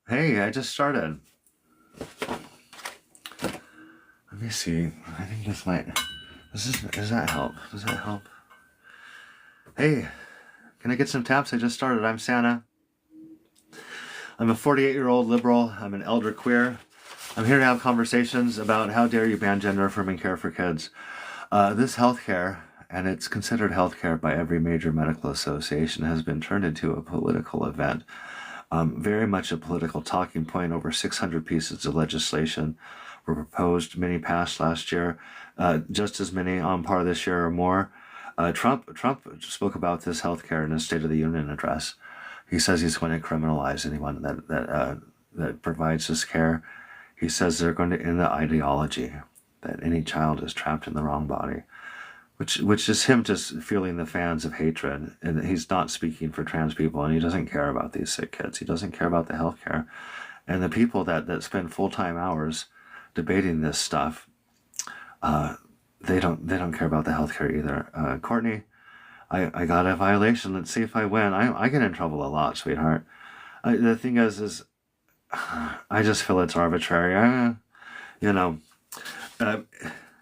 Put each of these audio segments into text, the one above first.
Hey, I just started. Let me see. I think this might. Does that help? Does that help? Hey, can I get some taps? I just started. I'm Santa. I'm a 48-year-old liberal. I'm an elder queer. I'm here to have conversations about how dare you ban gender affirming care for kids. This healthcare, and it's considered healthcare by every major medical association, has been turned into a political event. Very much a political talking point. Over 600 pieces of legislation were proposed, many passed last year, just as many on par this year or more. Trump spoke about this healthcare in his State of the Union address. He says he's going to criminalize anyone that provides this care. He says they're going to end the ideology that any child is trapped in the wrong body, which is him just fueling the fans of hatred. And he's not speaking for trans people, and he doesn't care about these sick kids. He doesn't care about the healthcare, and the people that spend full-time hours debating this stuff. They don't care about the healthcare either. Courtney, I got a violation. Let's see if I win. I get in trouble a lot, sweetheart. The thing is I just feel it's arbitrary. You know, uh,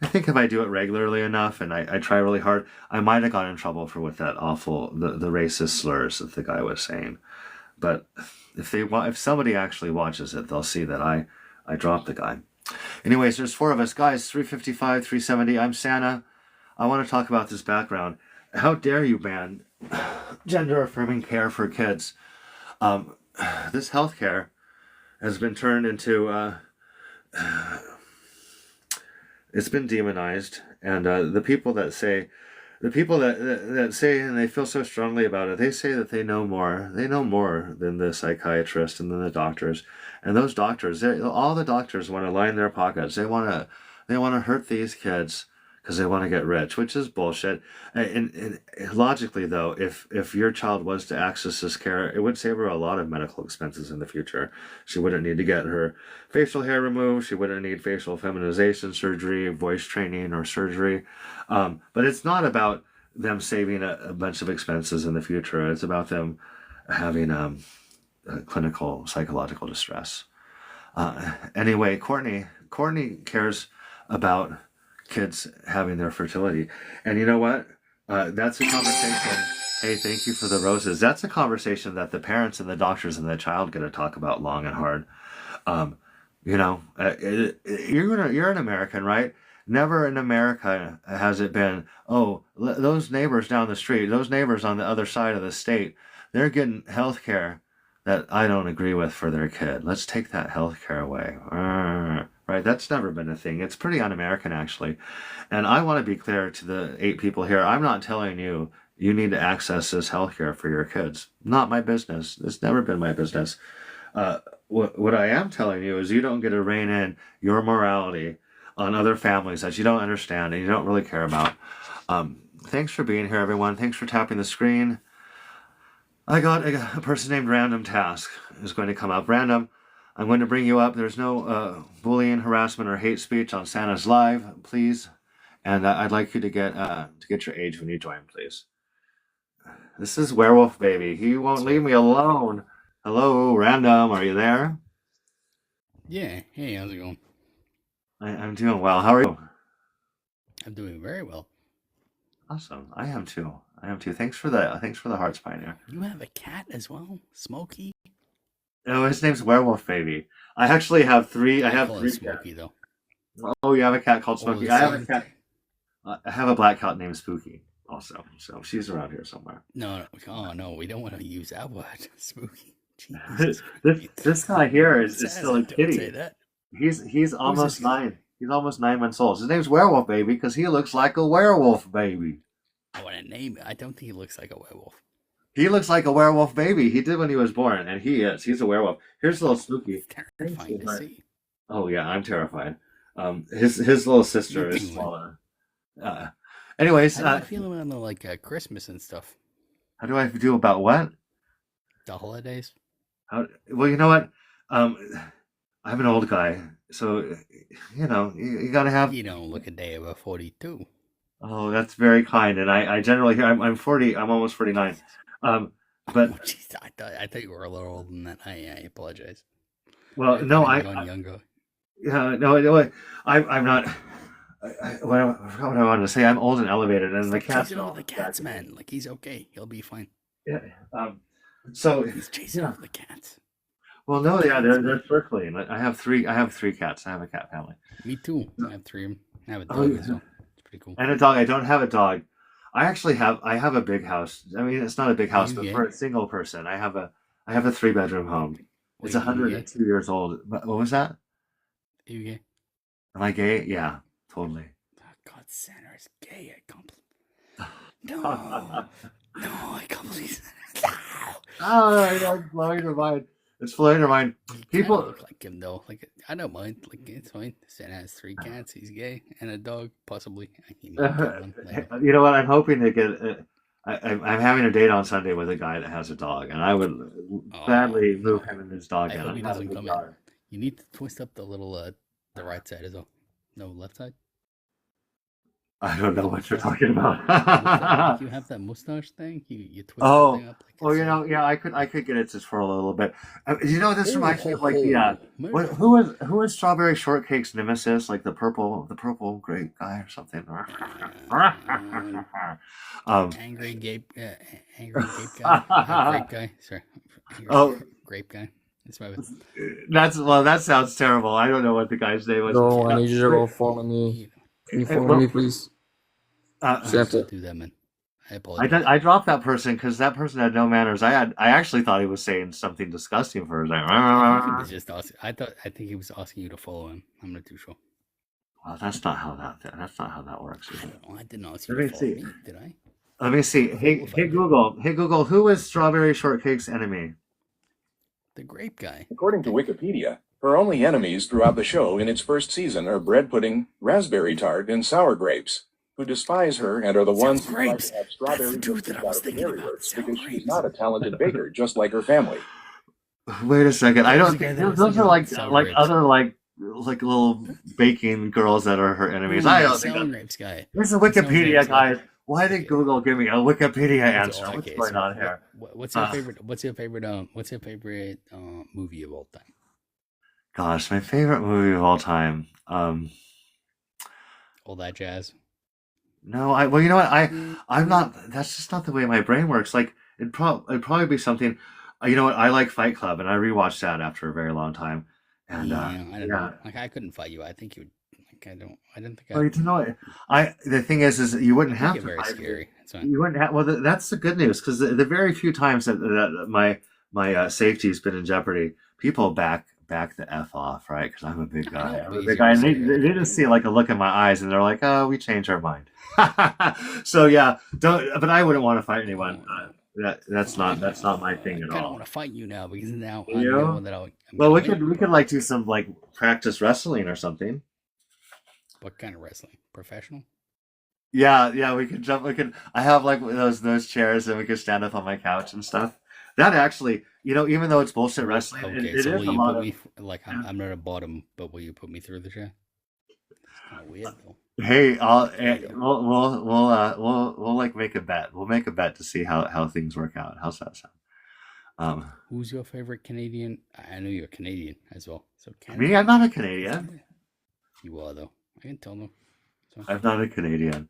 I think if I do it regularly enough and I try really hard, I might have got in trouble for what that awful the racist slurs that the guy was saying. But if somebody actually watches it, they'll see that I dropped the guy. Anyways, there's four of us guys, 355, 370. I'm Santa. I want to talk about this background. How dare you ban gender affirming care for kids? Um, this healthcare has been turned into it's been demonized, and the people that say and they feel so strongly about it, they say that they know more than the psychiatrist and than the doctors, and those doctors, all the doctors want to line their pockets. They want to hurt these kids because they want to get rich, which is bullshit. And logically, though, if your child was to access this care, it would save her a lot of medical expenses in the future. She wouldn't need to get her facial hair removed. She wouldn't need facial feminization surgery, voice training, or surgery. But it's not about them saving a bunch of expenses in the future. It's about them having clinical psychological distress. Anyway, Courtney cares about kids having their fertility. And you know what? That's a conversation. Hey, thank you for the roses. That's a conversation that the parents and the doctors and the child get to talk about long and hard. Um, you're an American, right? Never in America has it been, oh, those neighbors down the street, those neighbors on the other side of the state, they're getting health care that I don't agree with for their kid. Let's take that health care away. Right? That's never been a thing. It's pretty un-American, actually. And I want to be clear to the eight people here. I'm not telling you you need to access this health care for your kids. Not my business. It's never been my business. What I am telling you is you don't get to rein in your morality on other families that you don't understand and you don't really care about. Thanks for being here, everyone. Thanks for tapping the screen. I got a person named Random Task is going to come up. Random, I'm going to bring you up. There's no bullying, harassment, or hate speech on Santa's Live, please. And I'd like you to get your age when you join, please. This is Werewolf Baby. He won't So, leave me alone. Hello, Random. Are you there? yeah, hey, how's it going? I'm doing well. How are you? I'm doing very well. Awesome. I am too. I am too. Thanks for the hearts, Pioneer. You have a cat as well, Smokey. Oh, his name's Werewolf Baby. I actually have three. I I have call it three cats. Smokey though. Oh, you have a cat called Oh, Smokey. the I have a same. cat. I have a black cat named Spooky. Also, so she's around here somewhere. No, no, oh no, we don't want to use that word, Spooky. this Jesus this Christ. guy here is still a Zaza, don't say kitty. that. He's Who's this almost guy? 9. He's almost 9 months old. His name's Werewolf Baby because he looks like a werewolf baby. I want to name it. I don't think he looks like a werewolf. He looks like a werewolf baby. He did when he was born, and he is. He's a werewolf. Here's little Spooky. It's Hey, terrifying to sweetheart. see. Oh yeah, I'm terrified. His little sister is Anyway, smaller. Uh, anyways, how do you feel about the Christmas and stuff? how do I do about what? The holidays? Well, you know what? Um, I'm an old guy, so you gotta have. You don't look a day over 42. Oh, that's very kind, and I generally hear I'm 40. I'm almost 49. Jesus. Um, Oh, but jeez, I thought you were a little older than that. I apologize. Well, no, Depending on younger. yeah, no, I'm not. I forgot what I wanted to say. I'm old and elevated, and the Stop cats chasing are over all the cats, distracted me. man. Like he's okay. He'll be fine. Yeah. So He's chasing yeah. over the cats. Well, The no, yeah, cats, they're man. circling. I have three. I have three cats. I have a cat family. Me too. I have three of them. I have a Oh, dog yeah. as well. It's pretty cool. And a dog. I don't have a dog. I have a big house. I mean, it's not a big Are house, you but for gay? a single person, I have a 3 bedroom home. It's Wait, are you gay? 102 years old. What was that? Are you gay? Am I gay? Yeah, totally. Oh, God, Santa is gay. I can't believe. No. No, I can't believe that. Oh, it's blowing your mind. It's blowing your mind. You kind of People, look like him though. Like I don't mind. Like it's fine. Santa has 3 cats. He's gay and a dog, possibly. He might get one later. you know what? I'm hoping to get. I'm having a date on Sunday with a guy that has a dog, and I would Oh gladly move no! him and his dog I in. hope I'm he not a doesn't big come in. dog. You need to twist up the little the right side as well. No, left side. I don't know The what you're mustache. talking Like about. you have that mustache thing. You twist the Oh, thing up like oh, it's yeah, I could get it just for a little bit. This Oh reminds me ho of like the ho! who Merry. was Strawberry Shortcake's nemesis, like the purple grape guy or something. Uh, um, angry gape guy, grape guy. Sorry, angry oh, grape guy. That's my. that sounds terrible. I don't know what the guy's name was. Bro, I need you to Wait, go follow me. Can you follow well, me, please? uh, Please Chef don't it. do that, man. I apologize. I dropped that person because that person had no manners. I actually thought he was saying something disgusting for his. I think he was just asking. I think he was asking you to follow him. I'm not too sure. Well, that's not how that works. Is I it? don't know. I didn't ask you Let to me follow see. me, did I? Let me see. Cool if I did. Hey Google, who is Strawberry Shortcake's enemy? The grape guy. According to Wikipedia, her only enemies throughout the show in its first season are bread pudding, raspberry tart, and sour grapes, who despise her and are the Sour ones who try grapes. to have That's strawberry the dude that biscuits I out was of the thinking dairy about. works Sour because she's grapes. not a talented baker, just like her family. Wait a second. I That was don't the guy think that I was those thinking are about. Sour like grapes. other like little baking girls that are her enemies. I The don't think sour that. grapes guy. This is The sour Wikipedia, grapes guy. guys. Why did Okay. Google give me a Wikipedia What's answer? What's okay? going So on here? what's your Uh, favorite? What's your favorite? What's your favorite movie of all time? Gosh, my favorite movie of all time. All that jazz. No, well, you know what? I'm not. That's just not the way my brain works. Like it'd probably be something. You know what? I like Fight Club, and I rewatched that after a very long time. And Yeah, I don't yeah, know. Like I couldn't fight you. I think you would. Like I don't think well, you know what? The thing is you wouldn't You have get to very fight me. scary. That's fine. You wouldn't have. Well, that's the good news because the very few times that my safety's been in jeopardy, people back the f off, right? Because I'm a big I guy. know, I'm but a he's big guy, and scary. they just see like a look in my eyes, and they're like, "Oh, we changed our mind." So yeah, don't. But I wouldn't want to fight anyone. That's not my thing I at kind of all. want to fight you now because now I You know know? that I'm Well, gonna we win. could like do some like practice wrestling or something. What kind of wrestling? Professional? Yeah, we could jump. We could. I have like those chairs, and we could stand up on my couch and stuff. That actually, even though it's bullshit wrestling, Okay, it so is will a you lot put of. me like I'm not a bottom, but will you put me through the chair? It's kind of weird though. Hey, There you go. we'll like make a bet. We'll make a bet to see how things work out. How's that sound? Who's your favorite Canadian? I know you're Canadian as well. So Me, Canada. I'm not a Canadian. You are though. I can tell them. So I'm not a Canadian.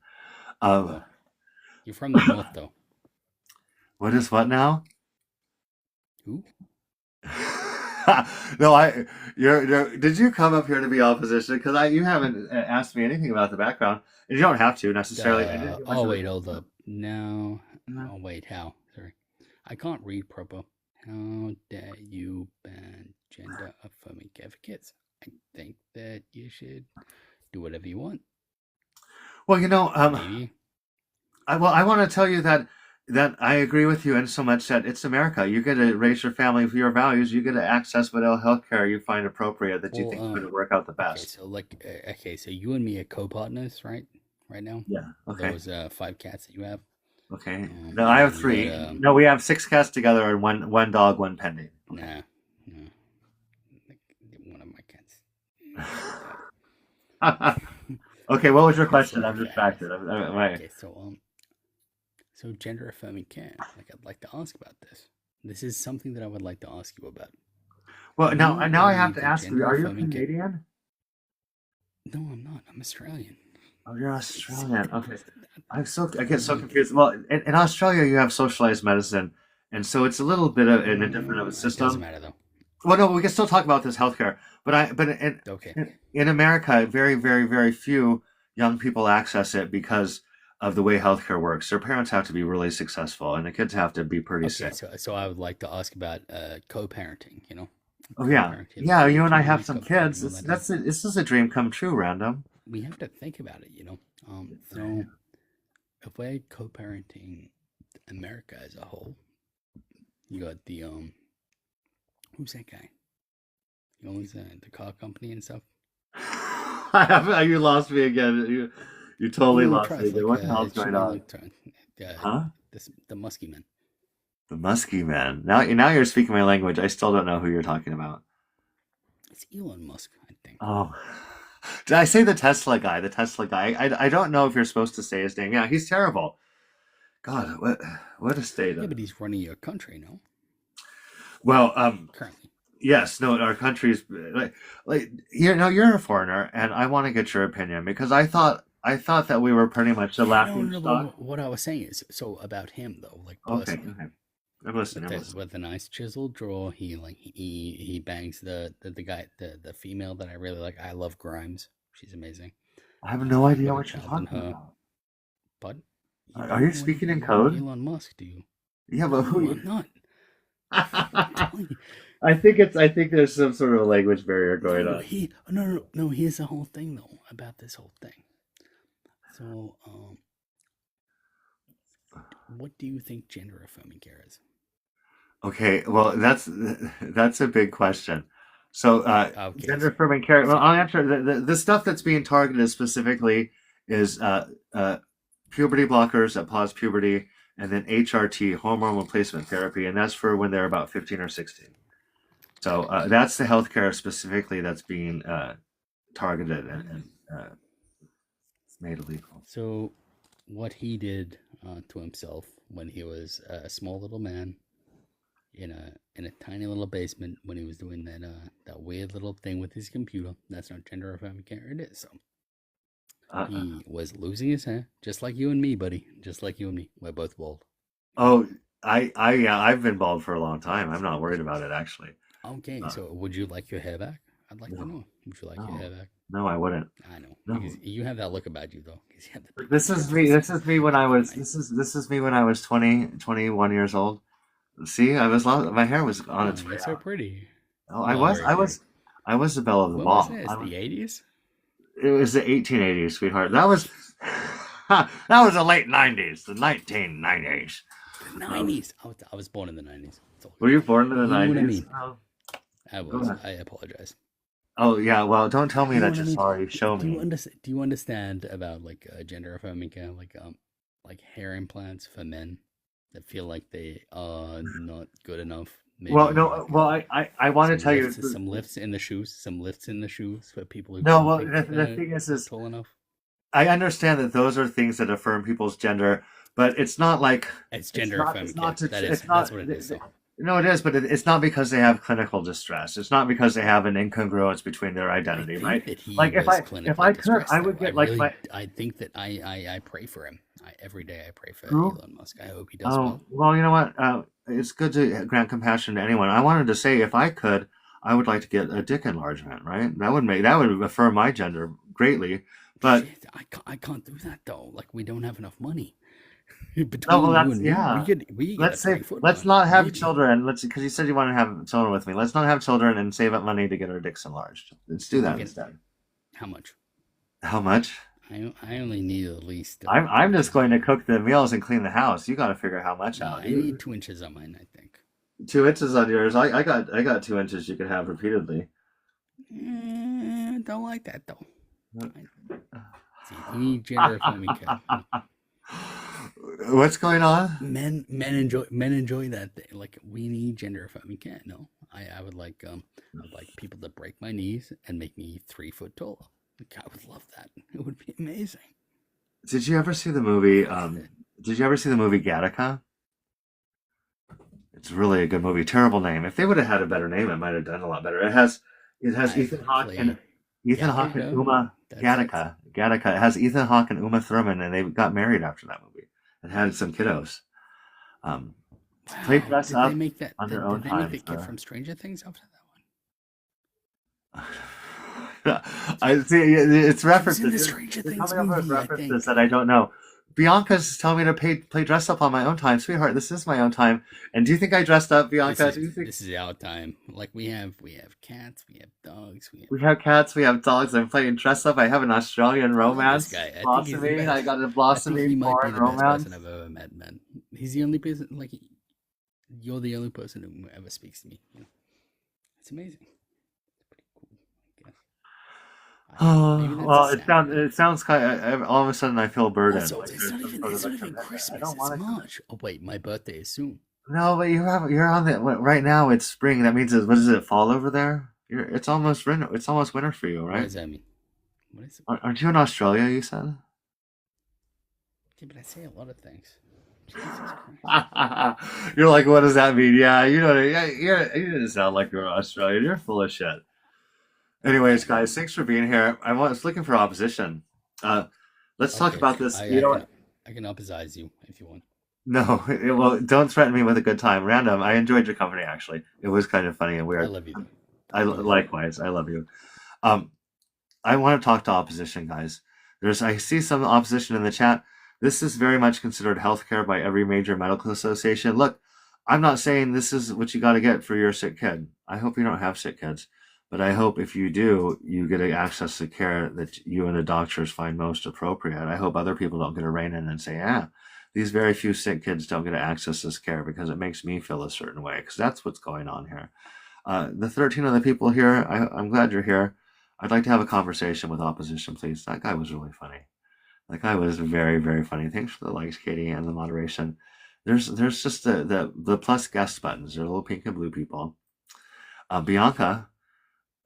Um, well, you're from the north though. what is what now? Who? No, did you come up here to be opposition? Because you haven't asked me anything about the background, and you don't have to necessarily. I didn't get much Oh of wait, a- hold up. No. Oh wait, how? Sorry, I can't read proper. How dare you ban gender affirming advocates? I think that you should do whatever you want. Well, Maybe. I want to tell you that I agree with you in so much that it's America. You get to raise your family with your values. You get to access whatever health care you find appropriate that you Well, think is going to work out the Okay, best. so okay, so you and me are co-partners, right? Right now, Yeah. Okay. those 5 cats that you have. Okay. No, I have and 3. that, No, we have 6 cats together and one dog, one pending. Nah, no, like, one of my cats. Okay. What was your So, question? I'm okay, distracted. okay, so gender affirming care. Like, I'd like to ask about this. This is something that I would like to ask you about. Well, now You I have believe to in ask you: gender Are you affirming? Canadian? No, I'm not. I'm Australian. Oh, you're Australian. Okay. I get so Uh, confused. Well, in Australia, you have socialized medicine, and so it's a little bit of in a different of a it doesn't system. matter though. Well, no, we can still talk about this healthcare, but Okay. in America, very, very, very few young people access it because of the way healthcare works. Their parents have to be really successful, and the kids have to be pretty Okay. sick. So I would like to ask about co-parenting. Oh yeah, Co-parenting. Like, yeah. do You and I have you some co-parent kids. and all that That's stuff? this is a dream come true, random. We have to think about it. So if we're co-parenting America as a whole, you got the who's that guy? He owns the car company and stuff. I have you lost me again. You totally lost me Trust again. like What the hell's going on? Huh? The Muskie Man. The Muskie Man. Now you're speaking my language. I still don't know who you're talking about. It's Elon Musk, I think. Oh, did I say the Tesla guy? The Tesla guy. I don't know if you're supposed to say his name. Yeah, he's terrible. God, what a state Yeah, of. but he's running your country, no? Well, Currently. yes, no, our country's like you're a foreigner, and I want to get your opinion because I thought that we were pretty much the No, laughing no, stock. but what I was saying is, so about him though, like Okay, personally, okay. I'm listening. with a nice chiseled jaw, he bangs the guy, the female that I really like. I love Grimes. She's amazing. I have no idea Got a what you're child in talking her. about. But Are you speaking in code? Elon Musk, do you? Yeah, but No, who? I'm not. I'm telling you. I think there's some sort of language barrier going on. No. Here's the whole thing though about this whole thing. So, what do you think gender affirming care is? Okay, well that's a big question. So Okay, gender so, affirming care. Well, so I'll answer the stuff that's being targeted specifically is puberty blockers that pause puberty, and then HRT, hormone replacement therapy, and that's for when they're about 15 or 16. So that's the healthcare specifically that's being targeted and made illegal. So, what he did to himself when he was a small little man in a tiny little basement when he was doing that weird little thing with his computer. That's not gender affirming care. It is. So he was losing his hair, just like you and me, buddy. Just like you and me. We're both bald. Oh, yeah, I've been bald for a long time. I'm not worried about it actually. Okay, so would you like your hair back? I'd like to No, know. Would you like your no, hair back? no, I wouldn't. I know. No. Because you have that look about you, though. 'Cause you have the big This is me. This is me when I was. This is me when I was 20, 21 years old. See, I was my hair was on its way You're so out. pretty. Oh, Oh, very pretty. I was the belle of the What was ball. this? The 80s? It was the 1880s, sweetheart. That was that was the late 90s, the 1990s. The 90s. I was born in the 90s. Were you born in the You know what I 90s? mean. Oh, I go was. ahead. I apologize. Oh yeah. Well, don't tell me You know that what I you're mean? sorry. Show Do you me. understand? Do you understand about like gender affirming care, like hair implants for men that feel like they are not good enough? Maybe Well, no. like Well, I want to tell you. some lifts in the shoes, for people who No. don't Well, think the thing is, they're tall enough. I understand that those are things that affirm people's gender, but it's not like It's it's gender not. affirming It's care. not to. That's what it is. So No, it is, but it's not because they have clinical distress. It's not because they have an incongruence between their I identity, think right? that he Like was if clinically I could, distressed. I would Though. get like my I think that I pray for him. Every day I pray for who? Elon Musk. I hope he does Oh, well. well, you know what? It's good to grant compassion to anyone. I wanted to say if I could, I would like to get a dick enlargement, right? That would affirm my gender greatly. But Shit, I can't do that though. Like we don't have enough money. no, Between well, you that's and me, yeah. we get Let's a say 3 foot let's one, not have maybe. children. Let's because you said you want to have children with me. Let's not have children and save up money to get our dicks enlarged. Let's do that instead. How much? How much? I only need at least. I'm just going to cook the meals and clean the house. You got to figure how much No, out. I need 2 inches on mine. I think. 2 inches on yours. I got 2 inches you could have repeatedly. Don't like that though. See, we need gender affirming care. What's going on? Men enjoy that thing. Like we need gender affirming care. No, I would like people to break my knees and make me 3 foot tall. Like, I would love that. It would be amazing. Did you ever see the movie? Did you ever see the movie Gattaca? It's really a good movie. Terrible name. If they would have had a better name, it might have done a lot better. It has Ethan Hawke and Uma Gattaca. Gattaca. It has Ethan Hawke and Uma Thurman, and they got married after that movie and had some kiddos. Play dress did up they make that? on their Did own they time. make the kid from Stranger Things after that one? I see. It's references. in the Stranger They're Things coming up with movie, I references think. that I don't know. Bianca's telling me to play dress up on my own time, sweetheart. This is my own time. And do you think I dressed up, Bianca? Do you think This is our time. Like we have cats, we have dogs, we have cats, we have dogs? I'm playing dress up. I have an Australian romance This guy. blossoming. I got a I think he blossoming might be foreign the best romance. person I've ever met, man. He's the only person. Like you're the only person who ever speaks to me. You know? It's amazing. It's pretty cool, I guess. Maybe that's Well, a sad it sounds kind of, all of a sudden I feel burdened. Also, Like it's there's not some even sort it's of not a even commitment. I Christmas. don't It's want to. March. Oh wait, my birthday is soon. No, but you're on the right now. It's spring. That means what is it? Fall over there? It's almost winter. It's almost winter for you, What right? does that mean? What is it? Aren't you in Australia? You said. Yeah, but I say a lot of things. Jesus Christ. You're like, what does that mean? Yeah, you know, you didn't sound like you're Australian. You're full of shit. Anyways, guys, thanks for being here. I was looking for opposition. Let's talk Okay, about this. I can opposize you if you want. No, well, don't threaten me with a good time. Random. I enjoyed your company. Actually, it was kind of funny and I weird. love you. Likewise. I love you. I want to talk to opposition, guys. I see some opposition in the chat. This is very much considered healthcare by every major medical association. Look, I'm not saying this is what you got to get for your sick kid. I hope you don't have sick kids, but I hope if you do, you get access to care that you and the doctors find most appropriate. I hope other people don't get a rein in and say, these very few sick kids don't get access to this care because it makes me feel a certain way, because that's what's going on here. The 13 other people here, I'm glad you're here. I'd like to have a conversation with opposition, please. That guy was really funny. That guy was very, very funny. Thanks for the likes, Katie, and the moderation. There's just the plus guest buttons. They're little pink and blue people. Bianca,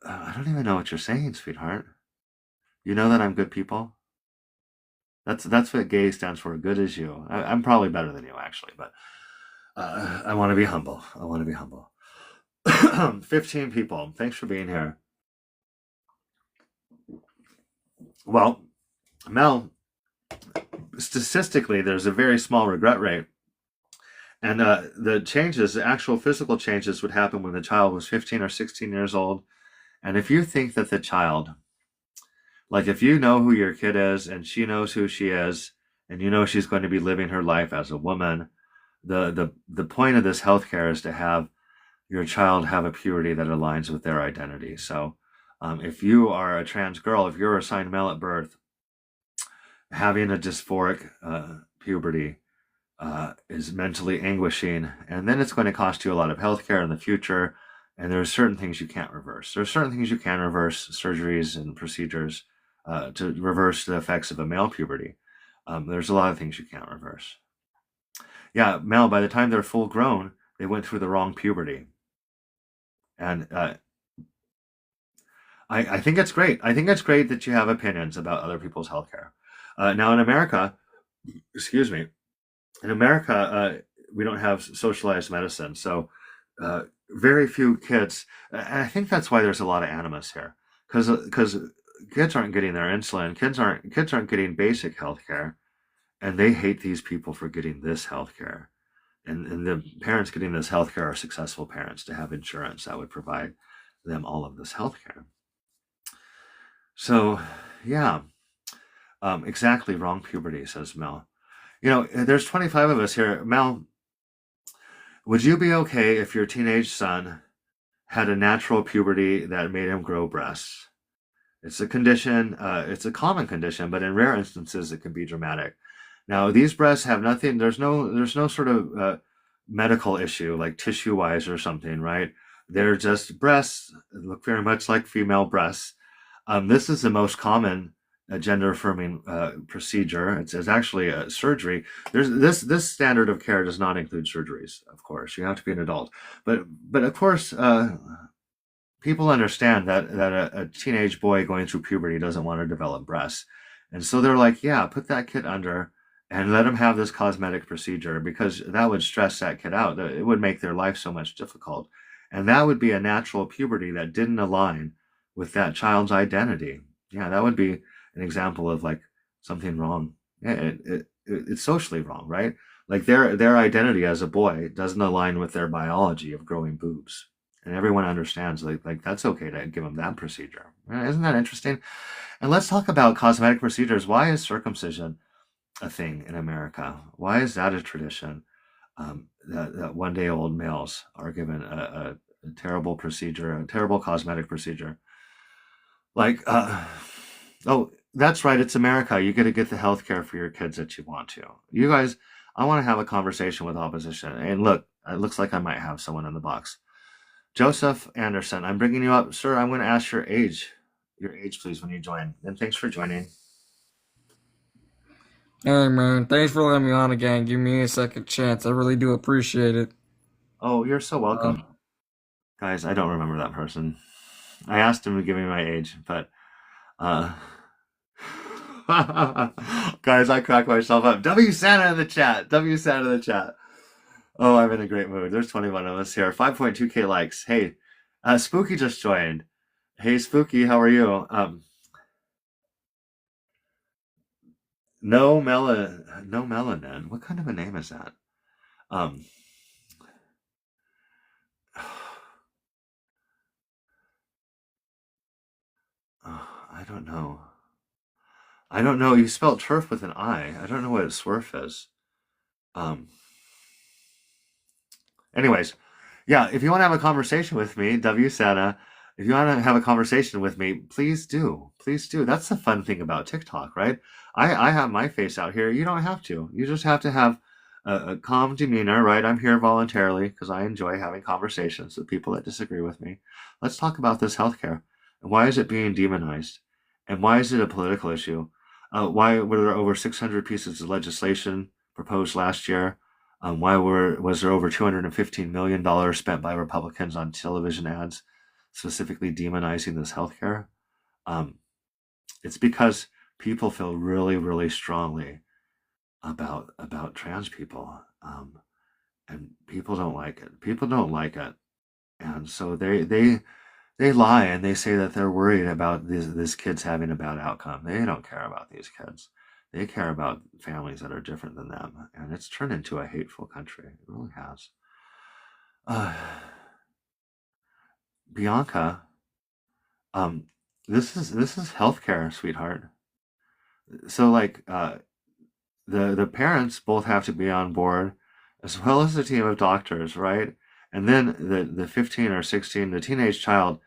I don't even know what you're saying, sweetheart. You know that I'm good people? That's what GAY stands for. Good as you. I'm probably better than you, actually, but I want to be humble. 15 people. Thanks for being here. Well, Mel, statistically, there's a very small regret rate. And the actual physical changes would happen when the child was 15 or 16 years old. And if you think that the child, like if you know who your kid is and she knows who she is, and you know she's going to be living her life as a woman, the point of this healthcare is to have your child have a puberty that aligns with their identity. So if you are a trans girl, if you're assigned male at birth, having a dysphoric puberty is mentally anguishing, and then it's going to cost you a lot of healthcare in the future. And there are certain things you can't reverse. There are certain things you can reverse, surgeries and procedures to reverse the effects of a male puberty. There's a lot of things you can't reverse. Yeah, Mel, by the time they're full grown, they went through the wrong puberty. And I think it's great. I think it's great that you have opinions about other people's healthcare. Now in America, we don't have socialized medicine. So very few kids, and I think that's why there's a lot of animus here, because kids aren't getting their insulin, kids aren't getting basic health care, and they hate these people for getting this health care. And the parents getting this health care are successful parents to have insurance that would provide them all of this health care. So, yeah, exactly, wrong puberty, says Mel. You know, there's 25 of us here. Mel, would you be okay if your teenage son had a natural puberty that made him grow breasts? It's a condition, it's a common condition, but in rare instances, it can be dramatic. Now, these breasts have nothing, there's no sort of medical issue, like tissue-wise or something, right? They're just breasts, look very much like female breasts. This is the most common gender-affirming procedure. It's actually a surgery. This standard of care does not include surgeries, of course. You have to be an adult. But of course, people understand that a teenage boy going through puberty doesn't want to develop breasts. And so they're like, yeah, put that kid under and let them have this cosmetic procedure, because that would stress that kid out. It would make their life so much difficult. And that would be a natural puberty that didn't align with that child's identity. Yeah, that would be an example of like something wrong. Yeah, it's socially wrong, right? Like their identity as a boy doesn't align with their biology of growing boobs. And everyone understands like that's okay to give them that procedure. Isn't that interesting? And let's talk about cosmetic procedures. Why is circumcision a thing in America? Why is that a tradition? That 1 day old males are given a terrible procedure, a terrible cosmetic procedure. Like, oh, that's right, it's America. You get to get the health care for your kids that you want to. You guys, I want to have a conversation with opposition. And look, it looks like I might have someone in the box. Joseph Anderson, I'm bringing you up. Sir, I'm going to ask your age. Your age, please, when you join. And thanks for joining. Hey man, thanks for letting me on again. Give me a second chance. I really do appreciate it. Oh, you're so welcome. Guys, I don't remember that person. I asked him to give me my age, but guys, I crack myself up. W Santa in the chat. W Santa in the chat. Oh, I'm in a great mood. There's 21 of us here. 5.2k likes. Hey, Spooky just joined. Hey, Spooky, how are you? No melanin. What kind of a name is that? I don't know. I don't know. You spelled turf with an I. I don't know what a swerf is. Anyways, yeah, if you want to have a conversation with me, W Santa, if you want to have a conversation with me, please do. Please do. That's the fun thing about TikTok, right? I have my face out here. You don't have to. You just have to have a calm demeanor, right? I'm here voluntarily because I enjoy having conversations with people that disagree with me. Let's talk about this healthcare. And why is it being demonized? And why is it a political issue? Why were there over 600 pieces of legislation proposed last year? Why was there over $215 million spent by Republicans on television ads, specifically demonizing this healthcare? It's because people feel really, really strongly about trans people, and people don't like it. People don't like it, and so they lie and they say that they're worried about this kids having a bad outcome. They don't care about these kids. They care about families that are different than them, and it's turned into a hateful country. It really has. Bianca, this is healthcare, sweetheart. So like, the parents both have to be on board, as well as the team of doctors, right? And then the 15 or 16, the teenage child,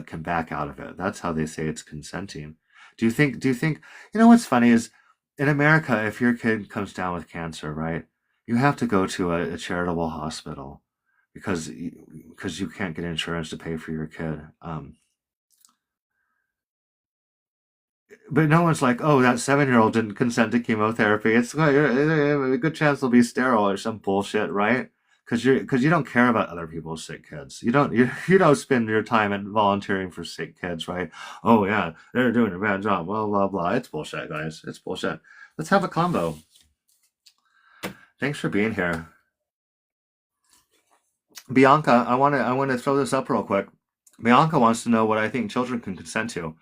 can back out of it. That's how they say it's consenting. Do you think? You know what's funny is, in America, if your kid comes down with cancer, right, you have to go to a charitable hospital because you can't get insurance to pay for your kid. But no one's like, oh, that 7-year-old didn't consent to chemotherapy. It's a good chance they'll be sterile or some bullshit, right? Because you don't care about other people's sick kids. You don't spend your time in volunteering for sick kids, right? Oh yeah, they're doing a bad job. Blah blah blah. It's bullshit, guys. It's bullshit. Let's have a combo. Thanks for being here, Bianca. I want to throw this up real quick. Bianca wants to know what I think children can consent to.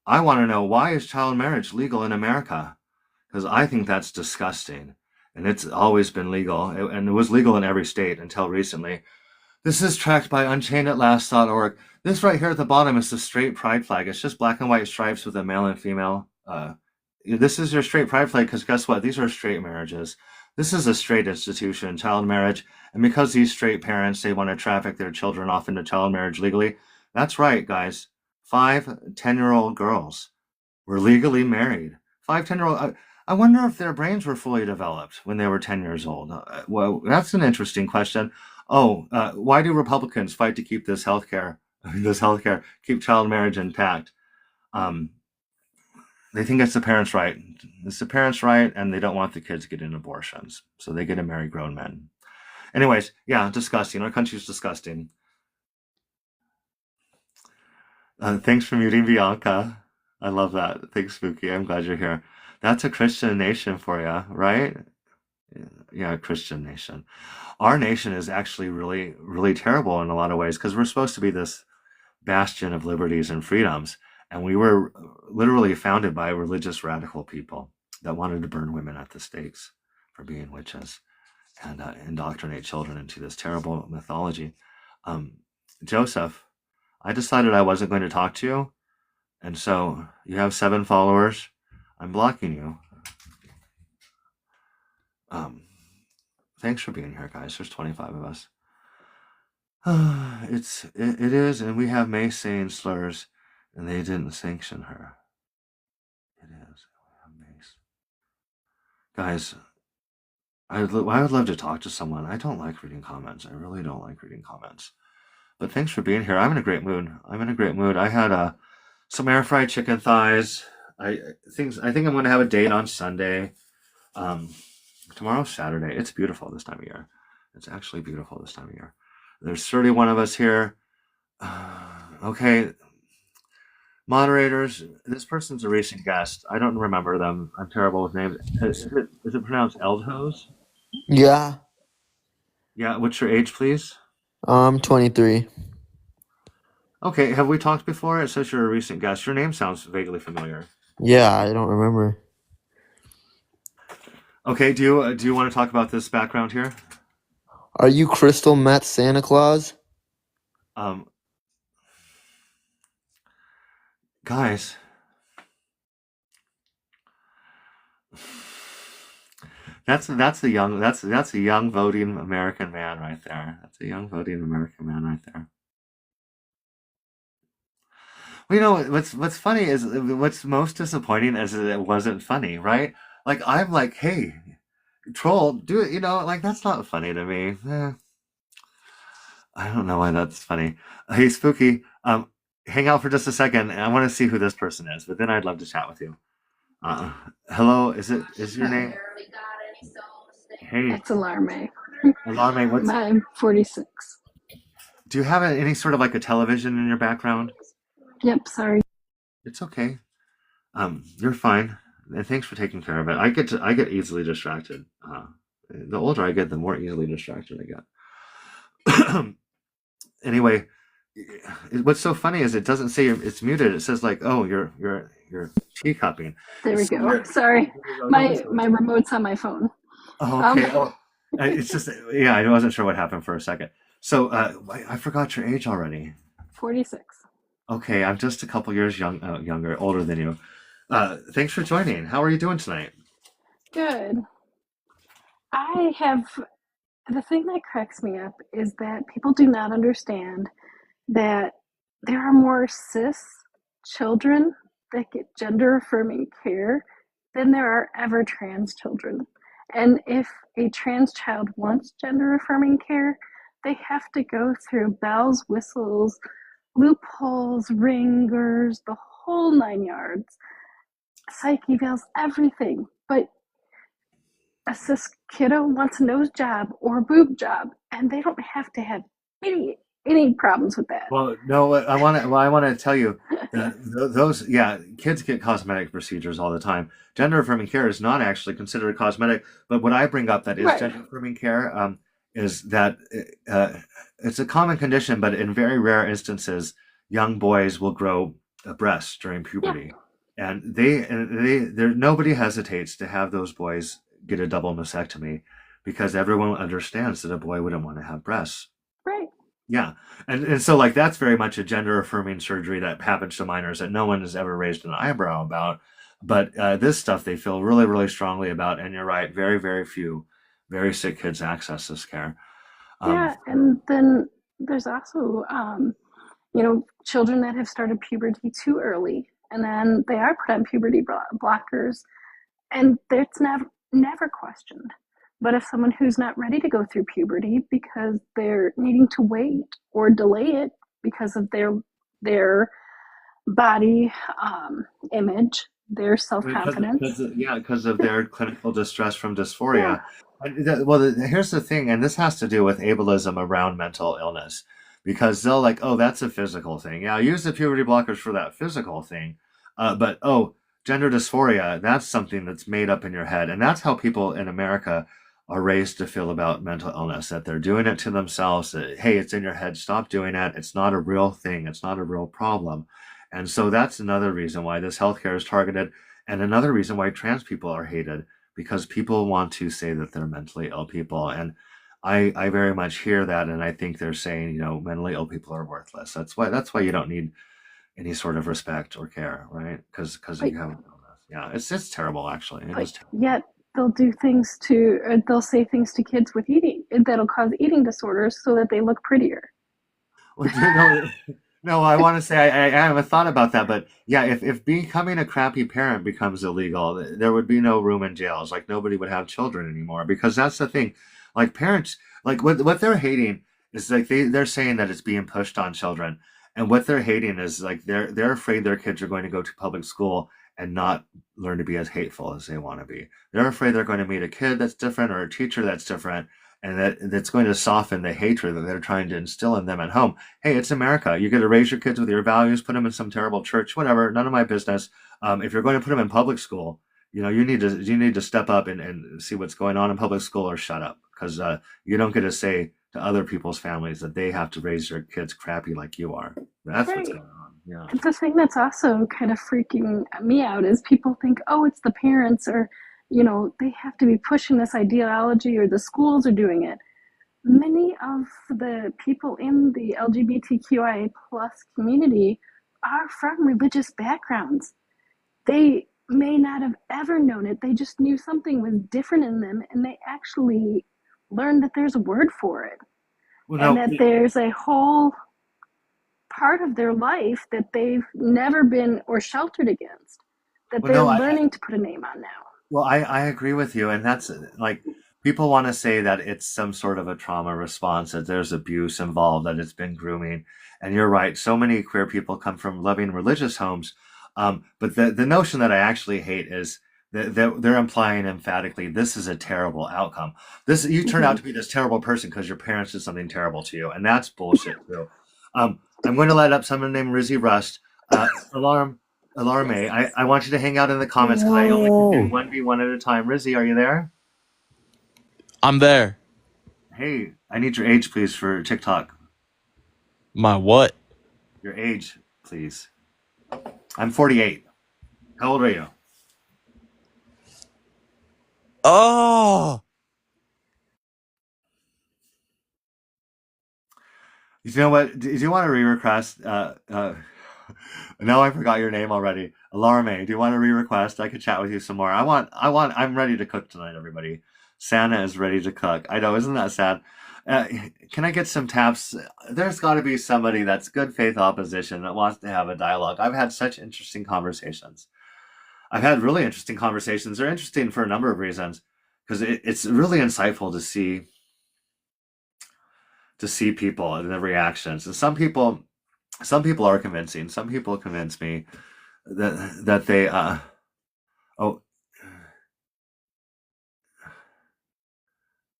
I want to know, why is child marriage legal in America? Because I think that's disgusting. And it's always been legal. And it was legal in every state until recently. This is tracked by UnchainedAtLast.org. This right here at the bottom is the straight pride flag. It's just black and white stripes with a male and female. This is your straight pride flag because guess what? These are straight marriages. This is a straight institution, child marriage. And because these straight parents, they want to traffic their children off into child marriage legally. That's right, guys. 5 10-year-old girls were legally married. 5 10-year-old. I wonder if their brains were fully developed when they were 10 years old. Well, that's an interesting question. Oh, why do Republicans fight to keep this healthcare, keep child marriage intact? They think it's the parents' right. It's the parents' right, and they don't want the kids getting abortions, so they get to marry grown men. Anyways, yeah, disgusting. Our country's disgusting. Thanks for muting, Bianca. I love that. Thanks, Spooky. I'm glad you're here. That's a Christian nation for you, right? Yeah, Christian nation. Our nation is actually really, really terrible in a lot of ways because we're supposed to be this bastion of liberties and freedoms. And we were literally founded by religious radical people that wanted to burn women at the stakes for being witches and indoctrinate children into this terrible mythology. Um, Joseph, I decided I wasn't going to talk to you. And so you have 7 followers. I'm blocking you. Thanks for being here, guys. There's 25 of us. It is, and we have May saying slurs, and they didn't sanction her. It is. We have Mace. Guys, I would love to talk to someone. I don't like reading comments. I really don't like reading comments. But thanks for being here. I'm in a great mood. I had some air fried chicken thighs. I think I'm going to have a date on Sunday. Tomorrow's Saturday. It's beautiful this time of year. It's actually beautiful this time of year. There's 31 of us here. Okay. Moderators, this person's a recent guest. I don't remember them. I'm terrible with names. Is it pronounced Eldhose? Yeah, Yeah, what's your age, please? 23. Okay, have we talked before? It says you're a recent guest. Your name sounds vaguely familiar. Yeah, I don't remember. Okay, do you want to talk about this background here? Are you Crystal Met Santa Claus? Guys, that's a young voting American man right there. That's a young voting American man right there. Well, you know what's funny is what's most disappointing is that it wasn't funny, right? Like I'm like, hey, troll, do it. Like that's not funny to me. I don't know why that's funny. Hey, Spooky, hang out for just a second. I want to see who this person is, but then I'd love to chat with you. Hello, is your name? Hey, It's Alarme. Alarme, I'm 46. do you have any sort of like a television in your background? Yep, sorry. It's okay. You're fine. And thanks for taking care of it. I get easily distracted. The older I get, the more easily distracted I get. Anyway, what's so funny is it doesn't say it's muted. It says like, oh, you're teacupping. There we So go. Sorry. My remote's on my phone. Oh, okay. It's just yeah. I wasn't sure what happened for a second. So I forgot your age already. 46. Okay, I'm just a couple years older than you. Thanks for joining. How are you doing tonight? Good. The thing that cracks me up is that people do not understand that there are more cis children that get gender affirming care than there are ever trans children. And if a trans child wants gender affirming care, they have to go through bells, whistles, loopholes, ringers, the whole 9 yards, psych evals, everything. But a cis kiddo wants a nose job or a boob job, and they don't have to have any problems with that. Well, no, I want to tell you that kids get cosmetic procedures all the time. Gender affirming care is not actually considered cosmetic, but what I bring up that is Right. gender affirming care is that it's a common condition, but in very rare instances, young boys will grow breasts during puberty, and nobody hesitates to have those boys get a double mastectomy because everyone understands that a boy wouldn't want to have breasts. Right. Yeah. And so like that's very much a gender affirming surgery that happens to minors that no one has ever raised an eyebrow about. But this stuff they feel really, really strongly about. And you're right, very, very few very sick kids access this care. And then there's also, children that have started puberty too early, and then they are put on puberty blockers, and it's never questioned. But if someone who's not ready to go through puberty because they're needing to wait or delay it because of their body image, their self-confidence. Because of their clinical distress from dysphoria. Yeah. Here's the thing, and this has to do with ableism around mental illness, because they'll like, oh, that's a physical thing. Yeah, use the puberty blockers for that physical thing. But gender dysphoria, that's something that's made up in your head. And that's how people in America are raised to feel about mental illness, that they're doing it to themselves, that, hey, it's in your head, stop doing it. It's not a real thing, it's not a real problem. And so that's another reason why this healthcare is targeted, and another reason why trans people are hated, because people want to say that they're mentally ill people. And I very much hear that, and I think they're saying, mentally ill people are worthless. That's why you don't need any sort of respect or care, right? Because But you have an illness. Yeah, it's terrible, actually. It but is terrible. yet they'll do things to, or they'll say things to kids with eating that'll cause eating disorders so that they look prettier. Well, no, I want to say I haven't thought about that, but yeah, if becoming a crappy parent becomes illegal, there would be no room in jails. Like nobody would have children anymore, because that's the thing. Like parents, like what they're hating is like they're saying that it's being pushed on children, and what they're hating is like they're afraid their kids are going to go to public school and not learn to be as hateful as they want to be. They're afraid they're going to meet a kid that's different or a teacher that's different, and that's going to soften the hatred that they're trying to instill in them at home. Hey, it's America. You get to raise your kids with your values, put them in some terrible church, whatever. None of my business. If you're going to put them in public school, you need to step up and see what's going on in public school, or shut up, because you don't get to say to other people's families that they have to raise their kids crappy like you are. That's what's Right. going on. Yeah. The thing that's also kind of freaking me out is people think, oh, it's the parents, or, they have to be pushing this ideology, or the schools are doing it. Many of the people in the LGBTQIA plus community are from religious backgrounds. They may not have ever known it. They just knew something was different in them, and they actually learned that there's a word for it, Well, and no. that there's a whole part of their life that they've never been or sheltered against, that Well, they're no. learning to put a name on now. Well, I agree with you, and that's like people want to say that it's some sort of a trauma response, that there's abuse involved, that it's been grooming, and you're right. So many queer people come from loving religious homes, but the notion that I actually hate is that they're implying emphatically this is a terrible outcome. This you turn out Mhm. to be this terrible person because your parents did something terrible to you, and that's bullshit too. I'm going to light up someone named Rizzy Rust. Alarm. Alarme, I want you to hang out in the comments because I only can do Whoa. 1v1 at a time. Rizzy, are you there? I'm there. Hey, I need your age, please, for TikTok. My what? Your age, please. I'm 48. How old are you? Oh, You know what? Do you want to re-request? No, I forgot your name already. Alarme, do you want to re-request? I could chat with you some more. I'm ready to cook tonight, everybody. Santa is ready to cook. I know, isn't that sad? Uh, can I get some taps? There's got to be somebody that's good faith opposition that wants to have a dialogue. I've had such interesting conversations. I've had really interesting conversations. They're interesting for a number of reasons, because it's really insightful to see people and their reactions. And some people are convincing. Some people convince me that they oh,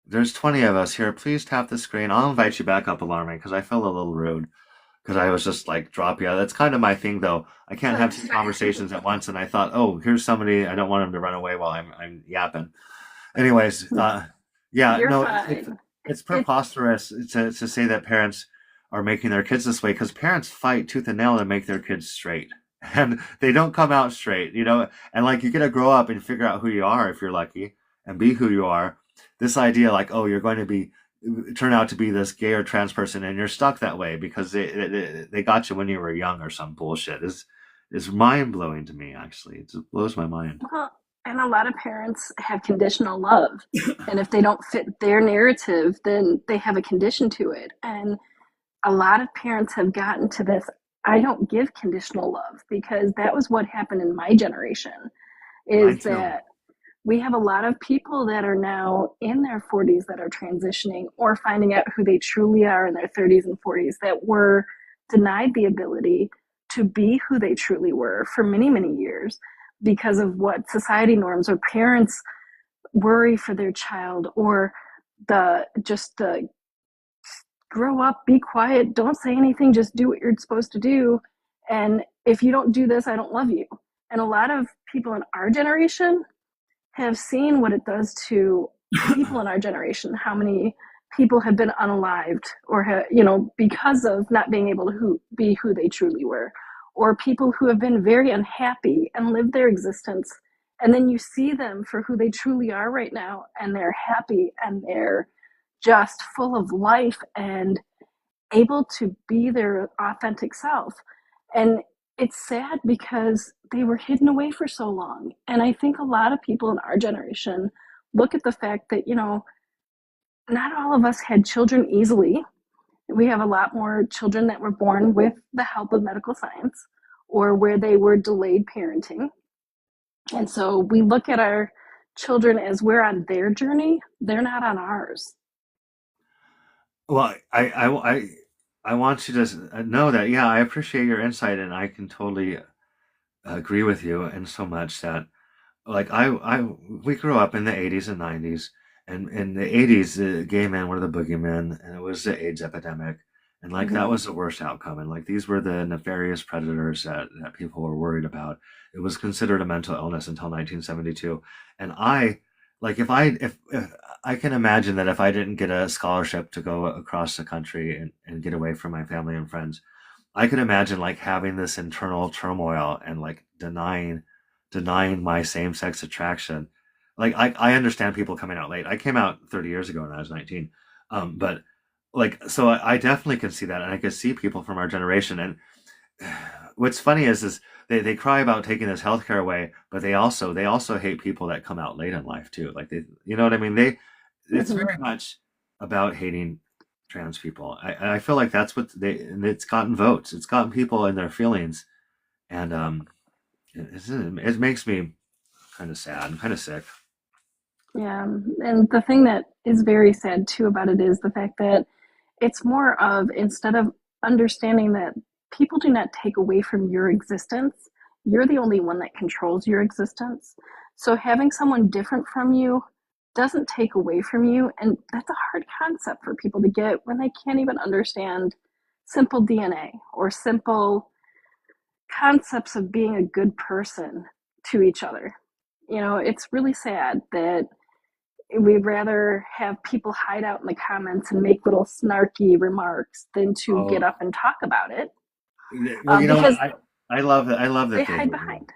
there's 20 of us here. Please tap the screen. I'll invite you back up, Alarming, because I felt a little rude because I was just like drop you. That's kind of my thing, though. I can't have two conversations at once, and I thought, oh, here's somebody. I don't want him to run away while I'm yapping. Anyways, yeah, You're no, fine. it's preposterous to say that parents are making their kids this way, because parents fight tooth and nail to make their kids straight, and they don't come out straight, and like you get to grow up and figure out who you are if you're lucky, and be who you are. This idea like, oh, you're going to be turn out to be this gay or trans person, and you're stuck that way because they got you when you were young or some bullshit is mind blowing to me. Actually, it just blows my mind. Well, and a lot of parents have conditional love. And if they don't fit their narrative, then they have a condition to it. And a lot of parents have gotten to this, I don't give conditional love, because that was what happened in my generation, Mine is too. that we have a lot of people that are now in their 40s that are transitioning or finding out who they truly are in their 30s and 40s, that were denied the ability to be who they truly were for many, many years because of what society norms or parents worry for their child, or the grow up, be quiet, don't say anything, just do what you're supposed to do. And if you don't do this, I don't love you. And a lot of people in our generation have seen what it does to people in our generation, how many people have been unalived or because of not being able to be who they truly were, or people who have been very unhappy and lived their existence, and then you see them for who they truly are right now, and they're happy and they're just full of life and able to be their authentic self. And it's sad because they were hidden away for so long. And I think a lot of people in our generation look at the fact that, not all of us had children easily. We have a lot more children that were born with the help of medical science or where they were delayed parenting. And so we look at our children as we're on their journey, they're not on ours. Well, I want you to know that, yeah, I appreciate your insight, and I can totally agree with you in so much that, like, we grew up in the 80s and 90s, and in the 80s, the gay men were the boogeymen, and it was the AIDS epidemic, and like that was the worst outcome, and like these were the nefarious predators that people were worried about. It was considered a mental illness until 1972, and if I can imagine that if I didn't get a scholarship to go across the country and get away from my family and friends, I could imagine like having this internal turmoil and like denying my same-sex attraction. Like I understand people coming out late. I came out 30 years ago when I was 19. But like, so I definitely can see that, and I could see people from our generation. And what's funny is they cry about taking this healthcare away, but they also hate people that come out late in life too. Like you know what I mean? It's very much about hating trans people. I feel like that's what and it's gotten votes. It's gotten people in their feelings, and it makes me kind of sad and kind of sick. Yeah, and the thing that is very sad too about it is the fact that it's more of, instead of understanding that people do not take away from your existence, you're the only one that controls your existence. So having someone different from you doesn't take away from you, and that's a hard concept for people to get when they can't even understand simple DNA or simple concepts of being a good person to each other. It's really sad that we'd rather have people hide out in the comments and make little snarky remarks than to get up and talk about it. Well, you know because what? I love that. I love that they they hide hate me. behind.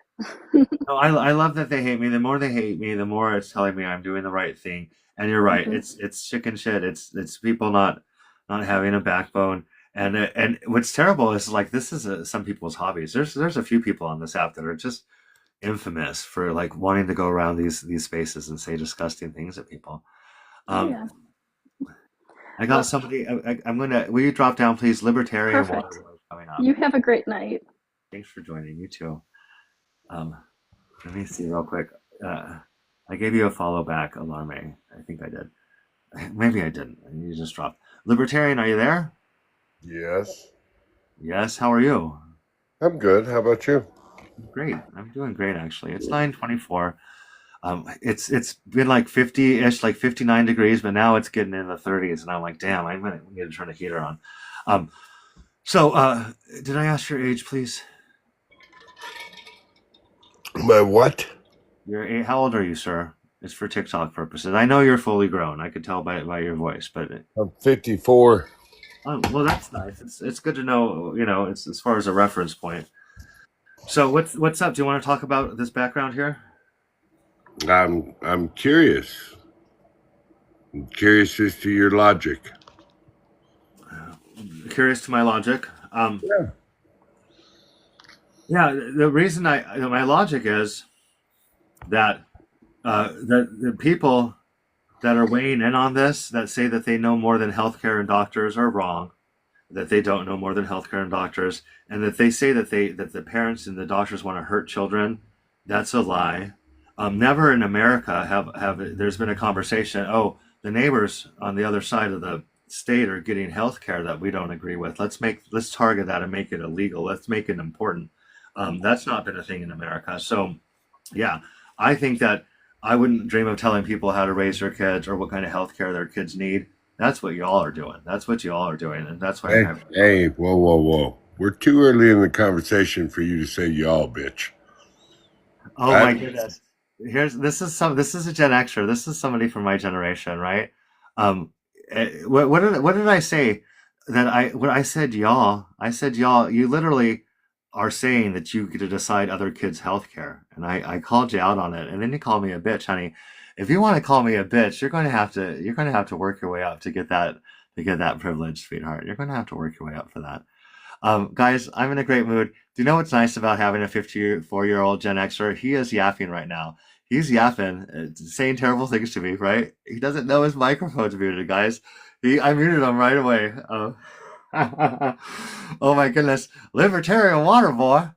No, I love that they hate me. The more they hate me, the more it's telling me I'm doing the right thing. And you're right. It's chicken shit. It's people not having a backbone. And what's terrible is like this is some people's hobbies. There's a few people on this app that are just infamous for like wanting to go around these spaces and say disgusting things at people. Yeah. I got somebody. Will you drop down, please? Libertarian Perfect. Water Boy coming up. You have a great night. Thanks for joining. You too. Let me see real quick. I gave you a follow back, Alarme. I think I did. Maybe I didn't. You just dropped. Libertarian, are you there? Yes. Yes. How are you? I'm good. How about you? Great. I'm doing great actually. It's 9:24. It's been like 50-ish, like 59 degrees, but now it's getting in the 30s, and I'm like, damn, I'm gonna need to turn the heater on. So did I ask your age, please? My what? How old are you, sir? It's for TikTok purposes. I know you're fully grown. I could tell by your voice, but I'm 54. oh, well, that's nice. It's good to know. It's as far as a reference point. So what's up? Do you want to talk about this background here? I'm curious. I'm curious as to your logic. Curious to my logic. Yeah. The reason my logic is that the people that are weighing in on this, that say that they know more than healthcare and doctors, are wrong. That they don't know more than healthcare and doctors, and that they say that the parents and the doctors want to hurt children. That's a lie. Never in America have there's been a conversation. Oh, the neighbors on the other side of the state are getting health care that we don't agree with. Let's target that and make it illegal. Let's make it important. That's not been a thing in America. So yeah, I think that I wouldn't dream of telling people how to raise their kids or what kind of health care their kids need. That's what y'all are doing. And that's why Hey, whoa. We're too early in the conversation for you to say y'all, bitch. Oh my I, goodness. This is a Gen Xer. This is somebody from my generation, right? Um, what did I say? That I when I said y'all, you literally are saying that you get to decide other kids' health care. And I called you out on it. And then you called me a bitch, honey. If you want to call me a bitch, you're going to have to work your way up to get that privilege, sweetheart. You're going to have to work your way up for that. Guys, I'm in a great mood. Do you know what's nice about having a 54-year-old Gen Xer? He is yapping right now. He's yapping, saying terrible things to me, right? He doesn't know his microphone's muted, guys. I muted him right away. Oh my goodness. Libertarian water boy.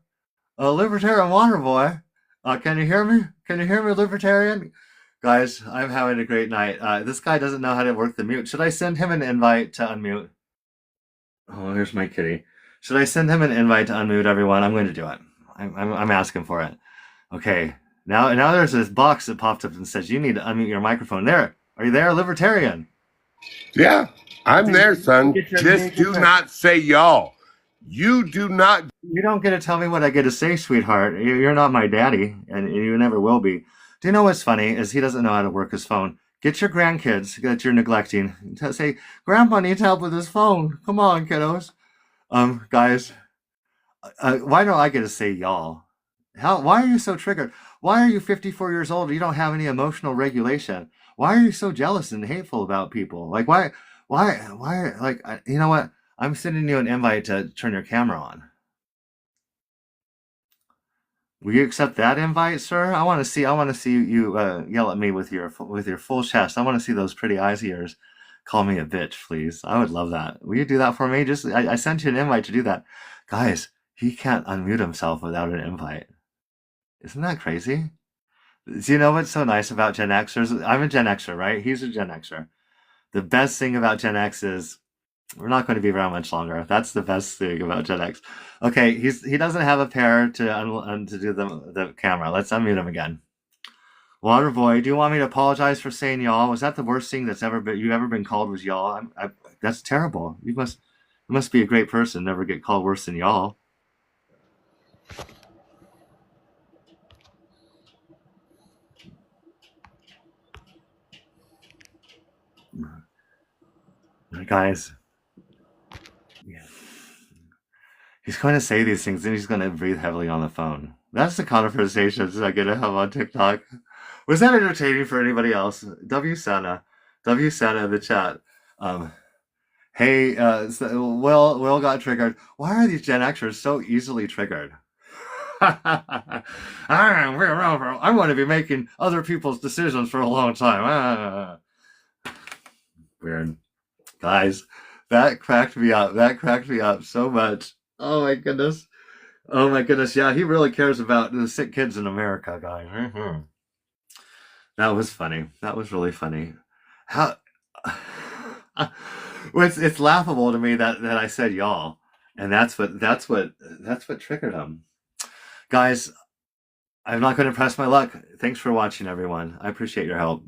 Libertarian water boy. Can you hear me? Can you hear me, libertarian? Guys, I'm having a great night. This guy doesn't know how to work the mute. Should I send him an invite to unmute? Oh, here's my kitty. Should I send him an invite to unmute everyone? I'm going to do it. I'm asking for it. Okay. Now there's this box that popped up and says you need to unmute your microphone. There. Are you there, libertarian? yeah, I'm there, son. Get Just do your- not say y'all. You do not. You don't get to tell me what I get to say, sweetheart. You're not my daddy, and you never will be. Do you know what's funny is he doesn't know how to work his phone. Get your grandkids that you're neglecting. Say, Grandpa needs help with his phone. Come on, kiddos. Guys, why don't I get to say y'all? Why are you so triggered? Why are you 54 years old? You don't have any emotional regulation. Why are you so jealous and hateful about people? Like, why, like, you know what? I'm sending you an invite to turn your camera on. Will you accept that invite, sir? I want to see you yell at me with your full chest. I want to see those pretty eyes of yours. Call me a bitch, please. I would love that. Will you do that for me? I sent you an invite to do that. Guys, he can't unmute himself without an invite. Isn't that crazy? Do you know what's so nice about Gen Xers? I'm a Gen Xer, right? He's a Gen Xer. The best thing about Gen X is we're not going to be around much longer. That's the best thing about Gen X. Okay, he doesn't have a pair to do the camera. Let's unmute him again. Waterboy, do you want me to apologize for saying y'all? Was that the worst thing that's ever been called was y'all? That's terrible. You must be a great person, never get called worse than y'all. Guys, yeah. He's going to say these things and he's going to breathe heavily on the phone. That's the conversations I get to have on TikTok. Was that entertaining for anybody else? W Santa in the chat. Hey, Will got triggered. Why are these Gen Xers so easily triggered? I'm going to be making other people's decisions for a long time. Weird. Guys, that cracked me up. That cracked me up so much. Oh my goodness. Oh my goodness. Yeah, he really cares about the sick kids in America, guys. Mm-hmm. That was funny. That was really funny. How it's laughable to me that I said y'all. And that's what triggered him. Guys, I'm not going to press my luck. Thanks for watching, everyone. I appreciate your help.